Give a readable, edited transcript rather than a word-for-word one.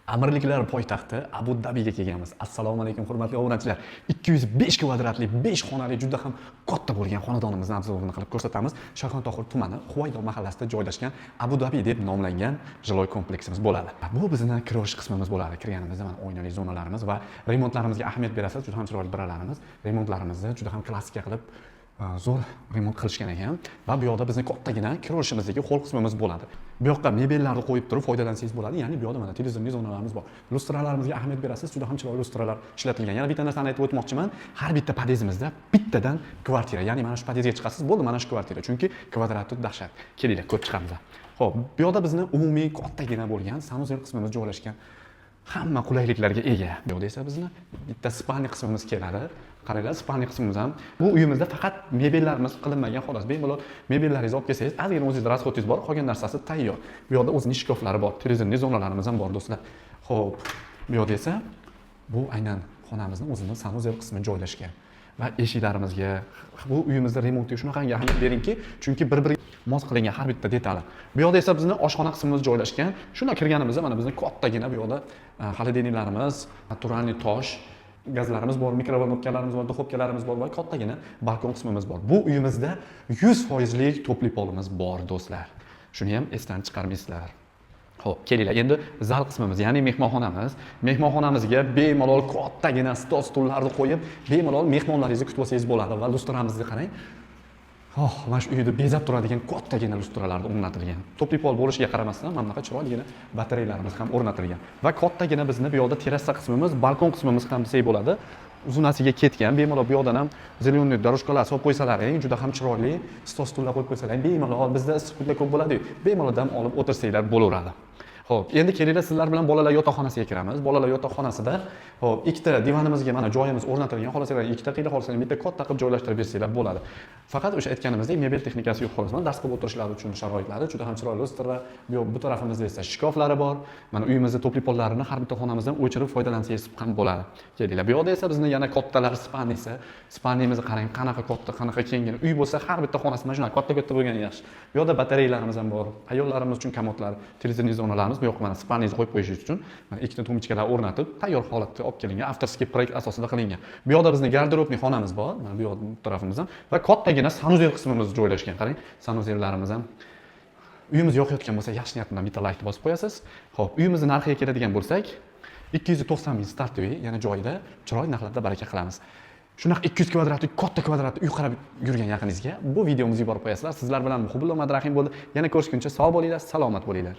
Amirliklar poytaxti Abu Dabiga kelganmiz. Assalomu alaykum hurmatli obunachilar. 205 kvadratli 5 xonali juda ham katta bo'lgan xonadonimizni obzorini qilib ko'rsatamiz. Shayxontohur tumani Huvaydo mahallasida joylashgan Abu Dabi deb nomlangan жилой kompleksimiz bo'ladi. Bu bizning kirish qismimiz bo'ladi. Kirganimizda mana oynali zonalarimiz va remontlarimizga ahamiyat berasiz. Juda ham chiroyli biralarimiz. Remontlarimizni juda ham klassika qilib zo'r remont qilishgan ekan va bu yoqda bizning kattagina kirishimizdagi hol qismimiz bo'ladi. Bu yoqqa mebellarni qo'yib turib foydalansangiz bo'ladi. Ya'ni bu yoqda mana televizorli zonalarimiz bor. Lustralarimizga ahamiyat berasiz. Juda ham chiroyli lustralar ishlatilgan. Yana bitta narsani aytib o'tmoqchiman. Har bitta pod'ezdimizda bittadan kvartira, ya'ni mana shu pod'ezdga chiqasiz, bo'ldi mana shu kvartira. Chunki kvadrati dahshat. Kelinglar, ko'rib chiqamiz. Xo'p, bu yoqda bizning umumiy kattagina bo'lgan sanuzel qismimiz joylashgan. Hamma qulayliklarga ega. Bu yoqda esa bizning bitta spalni qismimiz keladi. Qaranglar, spalni qismimiz ham. Bu uyimizda faqat mebellarimiz qilinmagan xolos. Bemalol mebellaringizni olib kelsangiz, ozgina o'zingizda rasxodingiz bor, qolgan narsasi tayyor. Bu yoqda o'zining shkaflari bor, televizorli zonalarimiz ham bor do'stlar. Xo'p, bu yoqda esa bu aynan xonamizning o'zining sanuzel qismi joylashgan. Va eshiklarimizga, bu uyimizda remontga shunaqangi ahamiyat beringki, chunki bir-biriga mos qilingan har bitta detali. Bu yoqda esa bizning oshxona qismimiz joylashgan. Shuna kirganimizda mana bizning kattagina bu yoqda xolodilniklarimiz, naturalniy tosh, gazlarimiz bor, mikrovolnovkalarimiz bor, duxovkalarimiz bor va kattagina balkon qismimiz bor. Bu uyimizda 100% topli polimiz bor do'stlar. Shuni ham esdan chiqarmaysizlar. Xo'p, kelinglar. Endi zal qismimiz, ya'ni mehmonxonamiz. Mehmonxonamizga bemalol kattagina stol-stullarni qo'yib, bemalol mehmonlaringizni kutib olsangiz bo'ladi va lustramizni qarang. Mana shu uyda bezab turadigan kattagina lustralar o'rnatilgan. Topli pol bo'lishiga qaramasdan, mana bunaqa chiroyligina batareyalarimiz ham o'rnatilgan. Va kattagina bizning bu yoqda terrasa qismimiz, balkon qismimiz ham desak bo'ladi. Uzunasiga ketgan, bemalol bu yoqdan ham zeleniy doroshkalar solib qo'ysalaring, juda ham chiroyli stol-stullar qo'yib qo'ysalaring, bemalol bizda issiqlik ko'p bo'ladi-yu, bemalol dam olib o'tirsanglar bo'laveradi. Xo'p, endi kelinglar sizlar bilan bolalar yotoqxonasiga kiramiz. Bolalar yotoqxonasida xo'p, ikkita divanimizga mana joyimiz o'rnatilgan. Xohlasanglar ikkita qiyla, xohlasanglar bitta katta qilib joylashtirib bersanglar bo'ladi. Faqat o'sha aytganimizdek mebel texnikasi yo'q xolos. Mana dars qilib o'tirishlari uchun sharoitlari juda ham chiroyli lustralar. Bu tarafimizda esa shkaflari bor. Mana uyimizda topli pollarini har bitta xonamizdan o'chirib foydalansangiz ham bo'ladi. Kelinglar. Bu yoqda esa bizning yana kattalar spalnisi. Spalnimizni qarang, qanaqa katta, qanaqa kengina. Uy bo'lsa har bitta xonasi mana shunaqa katta-katta bo'lgani yaxshi. Bu yoqda batareyalarimiz ham bor. Ayollarimiz uchun komodlar, televizorli zonalarimiz bu yoqqa mana spalningizni qo'yib qo'yish uchun mana ikkita tumichkalar o'rnatib, tayyor holatda olib kelingan, avtorskiy proyekt asosida qilingan. Bu yoqda bizning garderobli xonamiz bor, mana bu yoqda tarafimiz ham va kattagina sanuzel qismimiz joylashgan. Qarang, sanuzellarimiz ham. Uyimiz yoqayotgan bo'lsa, yaxshi niyat bilan bitta like bosib qo'yasiz. Xo'p, uyimizning narxiga keladigan bo'lsak, 290 ming startoviy, yana joyida chiroyli narxlarda baraka qilamiz. Shunaqa 200 kvadratli katta kvadratli uy qarab yurgan yaqiningizga bu videomizni yuborib qo'yasizlar. Sizlar bilan Muhibullo Madrahim bo'ldi. Yana ko'rishguncha sog' bo'linglar, salomat bo'linglar.